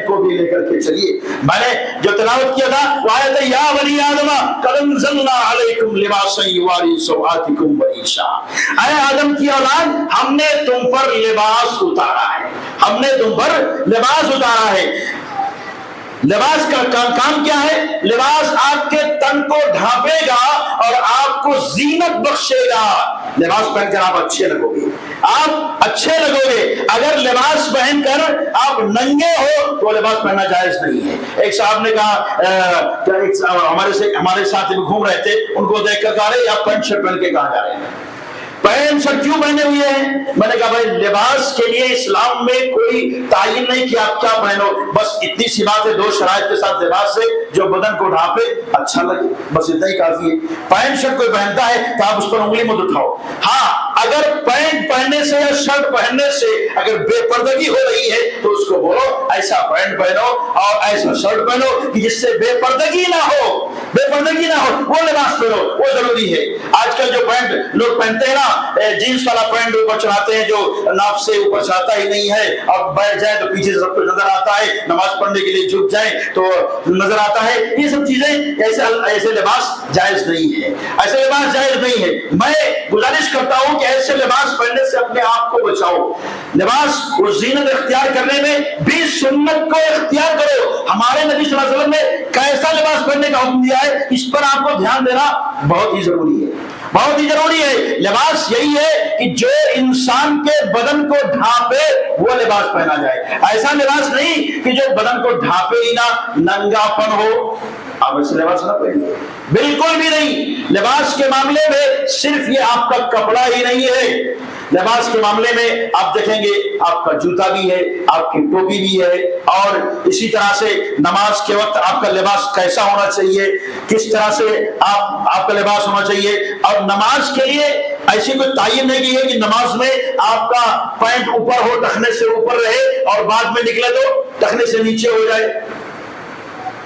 بہن کو بھی لے کر کے چلیے. میں نے جو تلاوت کیا تھا وہ آیت یا بنی آدم قد انزلنا علیکم لباسا یواری سوآتکم وریشا. اے آدم کی اولاد ہم نے تم پر لباس اتارا ہے, ہم نے تم پر لباس اتارا ہے. لباس کا کام کیا ہے؟ لباس آپ کے تن کو ڈھانپے گا اور آپ کو زینت بخشے گا. لباس پہن کر آپ اچھے لگو گے, آپ اچھے لگو گے. اگر لباس پہن کر آپ ننگے ہو تو لباس پہننا جائز نہیں ہے. ایک صاحب نے کہا ہمارے ساتھ گھوم رہے تھے, ان کو دیکھ کر کہا رہے آپ پینٹ شرٹ پہن کے کہاں جا رہے ہیں, پینٹ شرٹ کیوں پہنے ہوئے ہیں؟ میں نے کہا بھائی لباس کے لیے اسلام میں کوئی تعین نہیں کہ آپ کیا پہنو, بس اتنی سی بات ہے, 2 شرائط کے ساتھ لباس ہے جو بدن کو ڈھانپے, اچھا لگے, بس اتنا ہی کافی ہے. پینٹ شرٹ کوئی پہنتا ہے تو آپ اس پر انگلی مت اٹھاؤ. ہاں اگر پینٹ پہننے سے یا شرٹ پہننے سے اگر بے پردگی ہو رہی ہے تو اس کو بولو ایسا پینٹ پہنو اور ایسا شرٹ پہنو کہ جس سے بے پردگی نہ ہو, بے پردگی نہ ہو, وہ لباس پہنو, وہ ضروری ہے. آج کل جو پینٹ لوگ پہنتے ہیں نا, جینس والا پینٹ اوپر چڑھاتے ہیں جو ناف سے اوپر چڑھاتا ہی نہیں ہے, اور بیٹھ جائے تو پیچھے سے سب کچھ نظر آتا ہے, نماز پڑھنے کے لیے جھک جائیں تو نظر آتا ہے. یہ سب چیزیں ایسے لباس جائز نہیں ہے, ایسے لباس جائز نہیں ہے. میں گزارش کرتا ہوں کہ ایسے لباس پہننے سے اپنے آپ کو بچاؤ. لباس اور زینت اختیار کرنے میں بھی سنت کو اختیار کرو. ہمارے نبی صلی اللہ علیہ وسلم نے کیسا لباس پہننے کا حکم دیا ہے, اس پر آپ کو دھیان دینا بہت ہی ضروری ہے, بہت ہی ضروری ہے. لباس یہی ہے کہ جو انسان کے بدن کو ڈھانپے وہ لباس پہنا جائے. ایسا لباس نہیں کہ جو بدن کو ڈھانپے ہی نہ, ننگا پن ہو, آپ ایسے لباس نہ پہنیے, بالکل بھی نہیں. لباس کے معاملے میں صرف یہ آپ کا کپڑا ہی نہیں ہے, لباس کے معاملے میں آپ دیکھیں گے آپ کا جوتا بھی ہے, آپ کی ٹوپی بھی ہے, اور اسی طرح سے نماز کے وقت آپ کا لباس کیسا ہونا چاہیے, کس طرح سے آپ کا لباس ہونا چاہیے. اور نماز کے لیے ایسی کوئی تعین نہیں کی ہے کہ نماز میں آپ کا پینٹ اوپر ہو, ٹخنے سے اوپر رہے, اور بعد میں نکلے تو ٹخنے سے نیچے ہو جائے.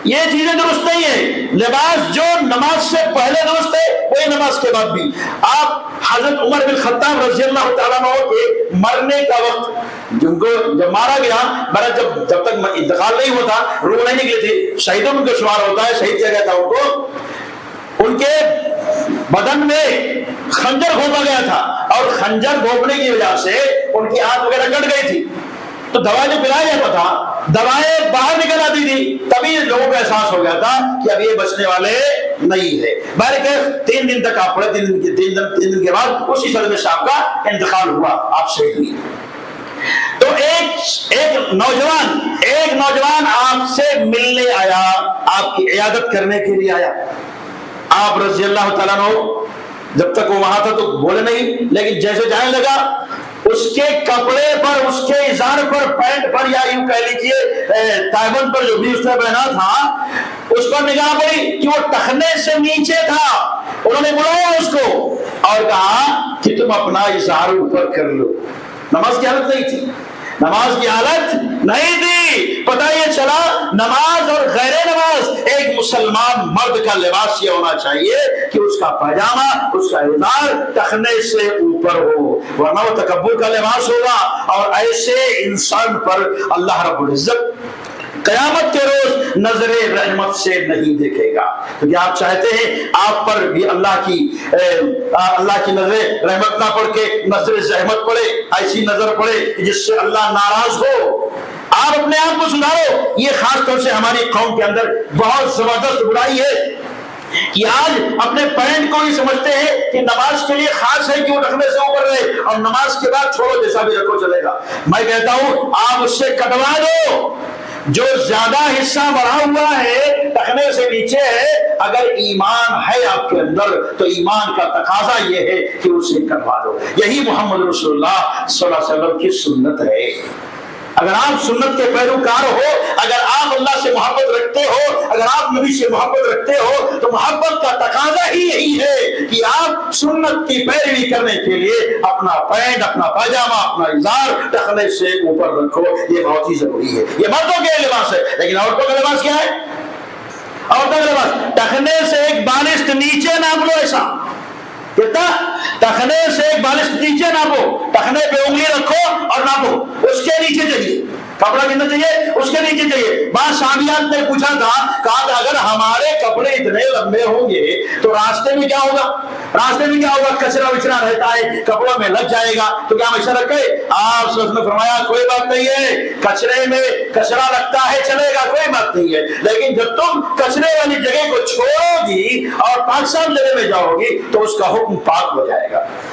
یہ چیزیں درست نہیں ہے. لباس جو نماز سے پہلے درست ہے وہی نماز کے بعد بھی. آپ حضرت عمر بن خطاب رضی اللہ تعالیٰ عنہ کے مرنے کا وقت, جن کو جب مارا گیا, جب تک انتقال نہیں ہوتا, روح نہیں نکلے تھے, شہیدوں میں کو شمار ہوتا ہے, شہید کیا گیا تھا ان کو, ان کے بدن میں خنجر گھونپا گیا تھا, اور خنجر گھونپنے کی وجہ سے ان کی آنکھ وغیرہ کٹ گئی تھی, تو دوا جو پلایا جاتا تھا دوائیں باہر نکل آتی تھی, تبھی لوگوں کو احساس ہو گیا تھا کہ اب یہ بچنے والے نہیں ہے. بہرکیف 3 دن تک آپ پڑے, 3 دن کے بعد اسی صدمے سے آپ کا انتقال ہوا, آپ شہید ہوئے. تو ایک نوجوان آپ سے ملنے آیا, آپ کی عیادت کرنے کے لیے آیا. آپ رضی اللہ تعالیٰ عنہ جب تک وہ وہاں تھا تو بولے نہیں, لیکن جیسے جانے لگا اس کے کپڑے پر, اس کے ازار پر, پینٹ پر, یا یوں کہہ لیجیے تائبند پر جو بھی اس نے پہنا تھا, اس پر نگاہ پڑی کہ وہ ٹخنے سے نیچے تھا. انہوں نے بلایا اس کو اور کہا کہ تم اپنا ازار اوپر کر لو. نماز کی حالت نہیں تھی, نماز کی حالت نہیں تھی. پتہ یہ چلا نماز اور غیر نماز, ایک مسلمان مرد کا لباس یہ ہونا چاہیے کہ اس کا پاجامہ, اس کا ازار ٹخنے سے اوپر ہو, ورنہ وہ تکبر کا لباس ہوگا. اور ایسے انسان پر اللہ رب العزت قیامت کے روز نظر رحمت سے نہیں دیکھے گا. کیونکہ آپ چاہتے ہیں آپ پر بھی اللہ کی نظر رحمت نہ پڑ کے نظر زحمت پڑے, ایسی نظر پڑے جس سے اللہ ناراض ہو. آپ اپنے آپ کو سدھارو. یہ خاص طور سے ہماری قوم کے اندر بہت زبردست برائی ہے کہ آج اپنے پینٹ کو ہی سمجھتے ہیں کہ نماز کے لیے خاص ہے کہ وہ رکھنے سے اوپر رہے, اور نماز کے بعد چھوڑو جیسا بھی رکھو چلے گا. میں کہتا ہوں آپ اس سے کٹوا دو. جو زیادہ حصہ بڑھا ہوا ہے, ٹخنے سے نیچے ہے, اگر ایمان ہے آپ کے اندر تو ایمان کا تقاضا یہ ہے کہ اسے کٹوا دو. یہی محمد رسول اللہ صلی اللہ علیہ وسلم کی سنت ہے. اگر آپ سنت کے پیروکار ہو, اگر آپ اللہ سے محبت رکھتے ہو, اگر آپ نبی سے محبت رکھتے ہو, تو محبت کا تقاضا ہی یہی ہے کہ آپ سنت کی پیروی کرنے کے لیے اپنا پینٹ, اپنا پاجامہ, اپنا ازار ٹخنے سے اوپر رکھو. یہ بہت ہی ضروری ہے. یہ مردوں کے لباس ہے, لیکن عورتوں کا لباس کیا ہے؟ عورتوں کا لباس ٹخنے سے ایک بالشت نیچے ناپ لو. ایسا کتنا؟ ٹخنے سے ایک بالشت نیچے ناپو, ٹخنے پہ انگلی رکھو اور ناپو, اس کے نیچے چلیے. کپڑا کتنا چاہیے؟ اس کے نیچے چاہیے۔ بعض صحابیات نے پوچھا تھا، کہا تھا اگر ہمارے کپڑے اتنے لمبے ہوں گے تو راستے میں کیا ہوگا؟ راستے میں کیا ہوگا؟ کچرا وچرا رہتا ہے، کپڑوں میں لگ جائے گا، تو کیا ہم ایسا رکھے؟ آپ صلی اللہ علیہ وسلم نے فرمایا کوئی بات نہیں ہے، کچرے میں کچرا لگتا ہے چلے گا، کوئی بات نہیں ہے، لیکن جب تم کچرے والی جگہ کو چھوڑو گی اور پاک صاف جگہ میں جاؤ گی تو اس کا حکم پاک ہو جائے گا۔